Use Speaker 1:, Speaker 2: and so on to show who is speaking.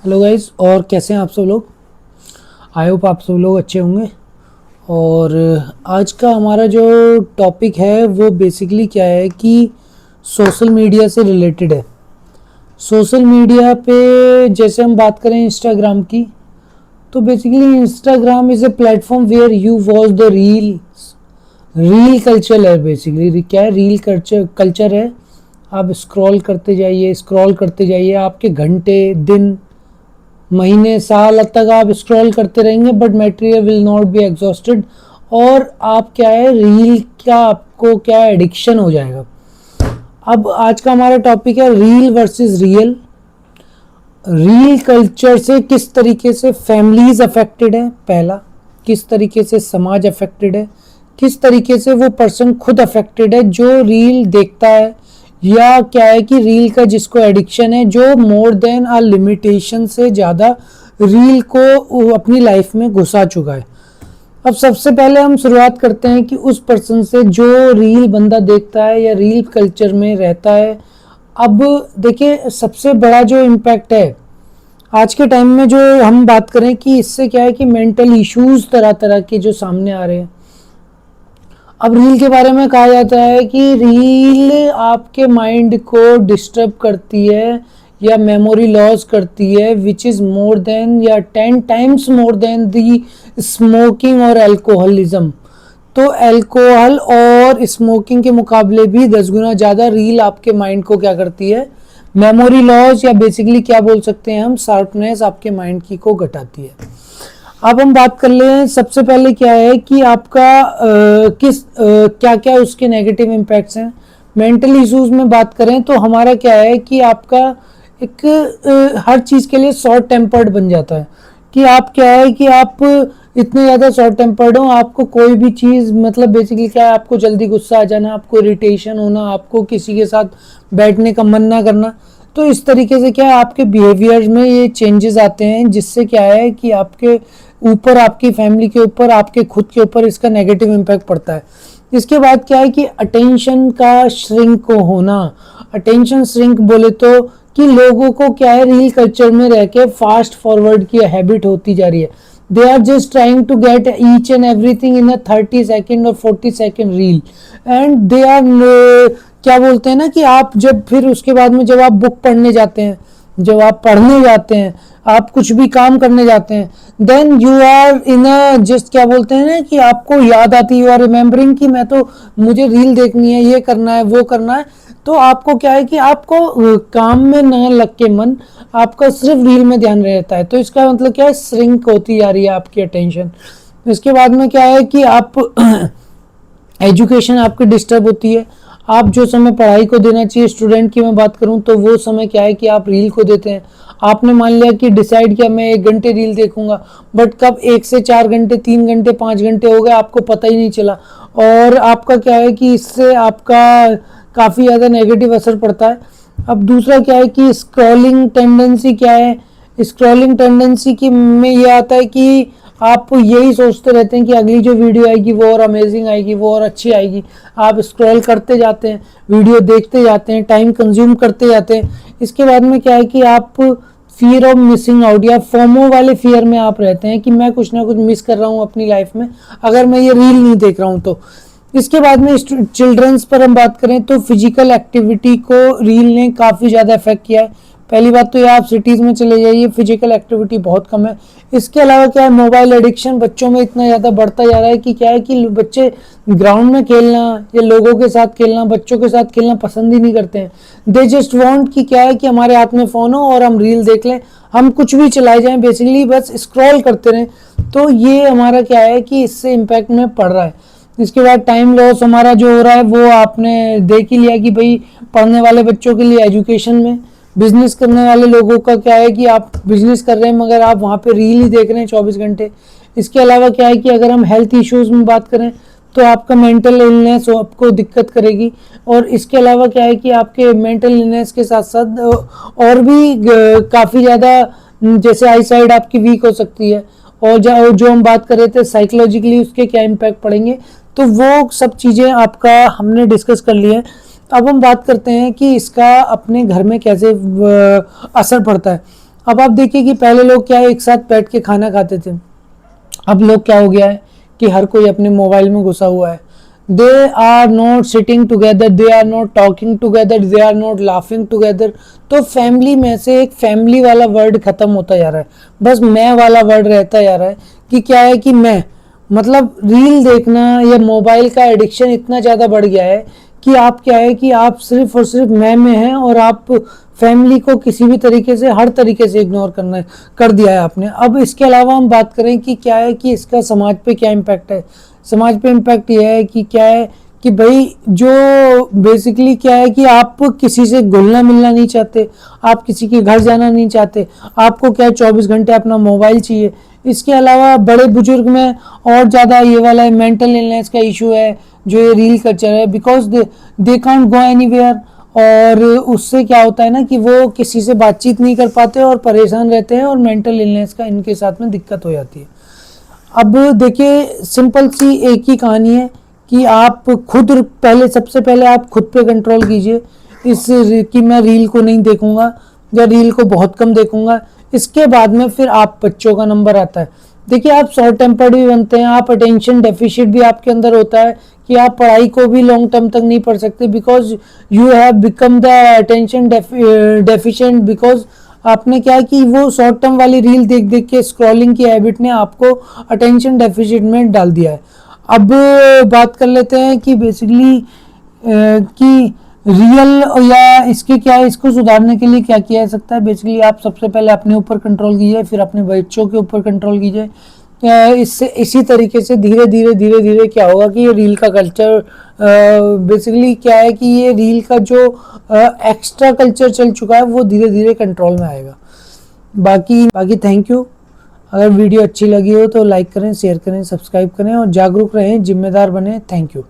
Speaker 1: Hello guys, और कैसे हैं आप सब लोग। आई होप आप सब लोग अच्छे होंगे। और आज का हमारा जो टॉपिक है वो बेसिकली क्या है कि सोशल मीडिया से रिलेटेड है। सोशल मीडिया पे जैसे हम बात करें इंस्टाग्राम की, तो basically Instagram is a platform where you watch the reel culture है। बेसिकली क्या है, रील कल्चर है। आप स्क्रॉल करते जाइए, आपके घंटे, दिन, महीने, साल तक आप स्क्रॉल करते रहेंगे, but material will not be exhausted. और आप क्या है, रील का आपको क्या एडिक्शन हो जाएगा। अब आज का हमारा टॉपिक है reel versus real. Reel culture से किस तरीके से फैमिलीज अफेक्टेड है, पहला, किस तरीके से समाज अफेक्टेड है, किस तरीके से वो पर्सन खुद अफेक्टेड है जो रील देखता है, या क्या है कि रील का जिसको एडिक्शन है, जो मोर देन अ लिमिटेशन से ज़्यादा रील को अपनी लाइफ में घुसा चुका है। अब सबसे पहले हम शुरुआत करते हैं कि उस पर्सन से जो रील बंदा देखता है या रील कल्चर में रहता है। अब देखिए, सबसे बड़ा जो इम्पैक्ट है आज के टाइम में, जो हम बात करें कि इससे क्या है कि मेंटल इश्यूज तरह तरह के जो सामने आ रहे हैं। अब रील के बारे में कहा जाता है कि रील आपके माइंड को डिस्टर्ब करती है या मेमोरी लॉस करती है, विच इज़ मोर देन या 10 टाइम्स मोर देन दी स्मोकिंग और अल्कोहलिज्म। तो अल्कोहल और स्मोकिंग के मुकाबले भी 10 गुना ज़्यादा रील आपके माइंड को क्या करती है, मेमोरी लॉस, या बेसिकली क्या बोल सकते हैं हम, शार्पनेस आपके माइंड की को घटाती है। अब हम बात कर ले, सबसे पहले क्या है कि आपका क्या क्या उसके नेगेटिव इम्पैक्ट्स हैं। मेंटल इश्यूज में बात करें तो हमारा क्या है कि आपका एक हर चीज़ के लिए शॉर्ट टेम्पर्ड बन जाता है। कि आप क्या है कि आप इतने ज़्यादा शॉर्ट टेम्पर्ड हो, आपको कोई भी चीज़, मतलब बेसिकली क्या है, आपको जल्दी गुस्सा आ जाना, आपको इरिटेशन होना, आपको किसी के साथ बैठने का मन ना करना। तो इस तरीके से क्या है, आपके बिहेवियर में ये चेंजेस आते हैं, जिससे क्या है कि आपके ऊपर, आपकी फैमिली के ऊपर, आपके खुद के ऊपर इसका नेगेटिव इम्पैक्ट पड़ता है। इसके बाद क्या है कि अटेंशन का श्रिंक होना। अटेंशन श्रिंक बोले तो कि लोगों को क्या है, रील कल्चर में रह के फास्ट फॉरवर्ड की हैबिट होती जा रही है। They are just trying to get each and everything in a 30 second और 40 second reel, and they are क्या बोलते हैं ना कि आप जब फिर उसके बाद में जब आप बुक पढ़ने जाते हैं, जब आप पढ़ने जाते हैं, आप कुछ भी काम करने जाते हैं, then you are in a just क्या बोलते हैं ना कि आपको याद आती है, यू आर रिमेम्बरिंग कि मैं तो, मुझे रील देखनी है, ये करना है, वो करना है। तो आपको क्या है कि आपको काम में ना लग के मन आपका सिर्फ रील में ध्यान रहता है। तो इसका मतलब क्या है, श्रिंक होती जा रही है आपकी अटेंशन। इसके बाद में क्या है कि आप एजुकेशन आपकी डिस्टर्ब होती है। आप जो समय पढ़ाई को देना चाहिए, स्टूडेंट की मैं बात करूं, तो वो समय क्या है कि आप रील को देते हैं। आपने मान लिया कि डिसाइड किया मैं 1 घंटे रील देखूंगा, बट कब 1 से 4 घंटे, 3 घंटे, 5 घंटे हो गए, आपको पता ही नहीं चला। और आपका क्या है कि इससे आपका काफ़ी ज़्यादा नेगेटिव असर पड़ता है। अब दूसरा क्या है कि स्क्रॉलिंग टेंडेंसी क्या है, स्क्रॉलिंग टेंडेंसी की में ये आता है कि आप यही सोचते रहते हैं कि अगली जो वीडियो आएगी वो और अमेजिंग आएगी, वो और अच्छी आएगी। आप स्क्रॉल करते जाते हैं, वीडियो देखते जाते हैं, टाइम कंज्यूम करते जाते हैं। इसके बाद में क्या है कि आप फियर ऑफ मिसिंग आउट या फोमो वाले फियर में आप रहते हैं कि मैं कुछ ना कुछ मिस कर रहा हूँ अपनी लाइफ में अगर मैं ये रील नहीं देख रहा हूँ तो। इसके बाद में चिल्ड्रंस पर हम बात करें तो फिजिकल एक्टिविटी को रील ने काफ़ी ज़्यादा इफेक्ट किया है। पहली बात तो ये, आप सिटीज़ में चले जाइए, फिजिकल एक्टिविटी बहुत कम है। इसके अलावा क्या है, मोबाइल एडिक्शन बच्चों में इतना ज़्यादा बढ़ता जा रहा है कि क्या है कि बच्चे ग्राउंड में खेलना या लोगों के साथ खेलना, बच्चों के साथ खेलना पसंद ही नहीं करते हैं। दे जस्ट वांट कि क्या है कि हमारे हाथ में फ़ोन हो और हम रील देख लें, हम कुछ भी चलाए जाएं, बेसिकली बस स्क्रॉल करते रहें। तो ये हमारा क्या है कि इससे इम्पैक्ट में पड़ रहा है। इसके बाद टाइम लॉस हमारा जो हो रहा है वो आपने देख ही लिया कि भाई पढ़ने वाले बच्चों के लिए एजुकेशन में, बिजनेस करने वाले लोगों का क्या है कि आप बिजनेस कर रहे हैं मगर आप वहाँ पे रील ही देख रहे हैं 24 घंटे। इसके अलावा क्या है कि अगर हम हेल्थ इश्यूज़ में बात करें तो आपका मेंटल इलनेस आपको दिक्कत करेगी। और इसके अलावा क्या है कि आपके मेंटल इलनेस के साथ साथ और भी काफ़ी ज़्यादा, जैसे आई साइड आपकी वीक हो सकती है। और जो हम बात कर रहे थे साइकोलॉजिकली उसके क्या इम्पैक्ट पड़ेंगे, तो वो सब चीज़ें आपका हमने डिस्कस कर ली है। अब हम बात करते हैं कि इसका अपने घर में कैसे असर पड़ता है। अब आप देखिए कि पहले लोग क्या है, एक साथ बैठ के खाना खाते थे। अब लोग क्या हो गया है कि हर कोई अपने मोबाइल में घुसा हुआ है। They are not sitting together, they are not talking together, they are not laughing together. तो फैमिली में से एक फैमिली वाला वर्ड खत्म होता जा रहा है, बस मैं वाला वर्ड रहता जा रहा है। कि क्या है कि मैं, मतलब रील देखना या मोबाइल का एडिक्शन इतना ज़्यादा बढ़ गया है कि आप क्या है कि आप सिर्फ और सिर्फ मैं में हैं, और आप फैमिली को किसी भी तरीके से, हर तरीके से इग्नोर करना कर दिया है आपने। अब इसके अलावा हम बात करें कि क्या है कि इसका समाज पे क्या इम्पैक्ट है। समाज पे इम्पैक्ट यह है कि क्या है कि भाई जो बेसिकली क्या है कि आप किसी से घुलना मिलना नहीं चाहते, आप किसी के घर जाना नहीं चाहते, आपको क्या है 24 घंटे अपना मोबाइल चाहिए। इसके अलावा बड़े बुजुर्ग में और ज़्यादा ये वाला है, मेंटल इलनेस का इशू है जो ये रील कल्चर है, because they can't go anywhere. और उससे क्या होता है ना कि वो किसी से बातचीत नहीं कर पाते और परेशान रहते हैं, और मेंटल इलनेस का इनके साथ में दिक्कत हो जाती है। अब देखिए सिंपल सी एक ही कहानी है कि आप खुद पहले, सबसे पहले आप खुद पे कंट्रोल कीजिए इस कि मैं रील को नहीं देखूंगा या रील को बहुत कम देखूंगा। इसके बाद में फिर आप बच्चों का नंबर आता है। देखिए आप शॉर्ट टेम्पर्ड भी बनते हैं, आप अटेंशन डेफिशिट भी आपके अंदर होता है कि आप पढ़ाई को भी लॉन्ग टर्म तक नहीं पढ़ सकते, because you have become the attention deficient, because आपने क्या है कि वो शॉर्ट टर्म वाली रील देख देख के स्क्रॉलिंग की हैबिट ने आपको अटेंशन डेफिसिट में डाल दिया है। अब बात कर लेते हैं कि बेसिकली कि रियल या इसके क्या है, इसको सुधारने के लिए क्या किया जा सकता है। बेसिकली आप सबसे पहले अपने ऊपर कंट्रोल कीजिए, फिर अपने बच्चों के ऊपर कंट्रोल कीजिए। इससे इसी तरीके से धीरे धीरे धीरे धीरे क्या होगा कि ये रील का कल्चर बेसिकली क्या है कि ये रील का जो एक्स्ट्रा कल्चर चल चुका है वो धीरे धीरे कंट्रोल में आएगा। बाकी बाकी थैंक यू। अगर वीडियो अच्छी लगी हो तो लाइक करें, शेयर करें, सब्सक्राइब करें और जागरूक रहें, जिम्मेदार बने। Thank you.